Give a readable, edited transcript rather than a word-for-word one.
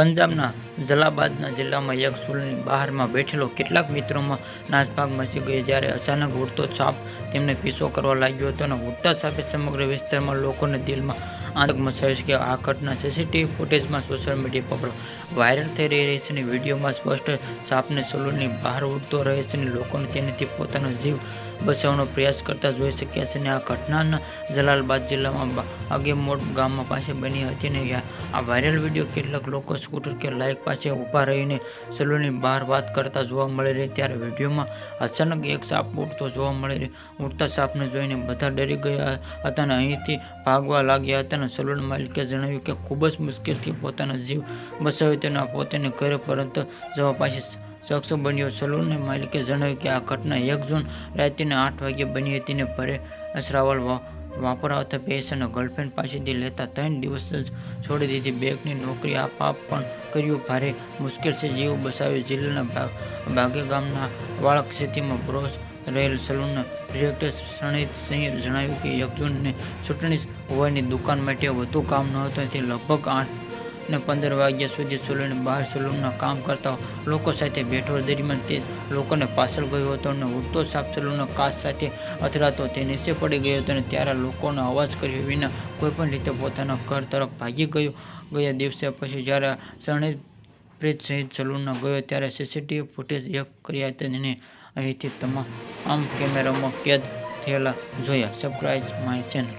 પંજાબના જલાલાબાદ જિલ્લામાં એક સલૂનની બહારમાં બેઠેલો કેટલાક મિત્રોમાં નાસભાગ મચી ગઈ જ્યારે અચાનક ઉડતો સાપ તેમને પીછો કરવા લાગ્યો હતો અને ઉડતા સાપે સમગ્ર વિસ્તારમાં લોકોને દિલમાં આતંક મચાવ્યો છે. આ ઘટના સીસીટીવી ફૂટેજમાં સોશિયલ મીડિયા પર વાયરલ થઈ રહી છે અને વિડીયોમાં સ્પષ્ટ સાપને સલૂનની બહાર ઉડતો રહે છે અને લોકોને તેનાથી પોતાનો જીવ બચાવવાનો પ્રયાસ કરતા જોઈ શક્યા છે. આ ઘટના જલાલાબાદ જિલ્લામાં આગેમોડ ગામ પાસે બની હતી અને આ વાયરલ વિડીયો કેટલાક લોકો સ્કૂટર કે બાઇક પાસે ઊભા રહીને સલૂનની બહાર વાત કરતા જોવા મળી રહી. ત્યારે વિડીયોમાં અચાનક એક સાપ ઉડતો જોવા મળી રહ્યો. ઉડતા સાપને જોઈને બધા ડરી ગયા હતા અને અહીંથી ભાગવા લાગ્યા હતા. સલૂન માલિકે જણાવ્યું કે ખૂબ જ મુશ્કેલથી પોતાનો જીવ બચાવ્યો તેનો પોતાને ઘરે પરત જવા પાસે શખ્સ બન્યો. સલૂન માલિકે જણાવ્યું કે આ ઘટના 1 જૂન રાત્રિના 8 વાગ્યે બની હતી અને પરેશ રાવલ વાપરતા પૈસાના ગર્લફ્રેન્ડ પાસેથી લેતા 3 દિવસ જ છોડી દીધી. બેંકની નોકરી આ પાપ પણ કર્યું. ભારે મુશ્કેલથી જીવ બચાવ્યો. જિલ્લાના બાગે ગામના વાળક ખેતીમાં પ્રોસ રહેલ સલૂનના ડિરેક્ટર સણીત સિંહે જણાવ્યું કે 1 જૂનને છૂટણી હોવાની દુકાન માટે વધુ કામ ન હતું. તે લગભગ 8:15 વાગ્યા સુધી સલૂનની બહાર સલૂનમાં કામ કરતા લોકો સાથે બેઠો દરમિયાન તે લોકોને પાછળ ગયો હતો અને ઉડતો સાપ સલૂનના કાચ સાથે અથડાતો તે નીચે પડી ગયો હતો અને ત્યારે લોકોનો અવાજ કર્યા વિના કોઈપણ રીતે પોતાના ઘર તરફ ભાગી ગયો. ગયા દિવસે પછી જ્યારે સણીત સહિત સલૂનમાં ગયો ત્યારે સીસીટીવી ફૂટેજ એક કર્યા હતા અને અહીંથી તમામ કેમેરામાં કેદ થયેલા જોયા. Subscribe my channel.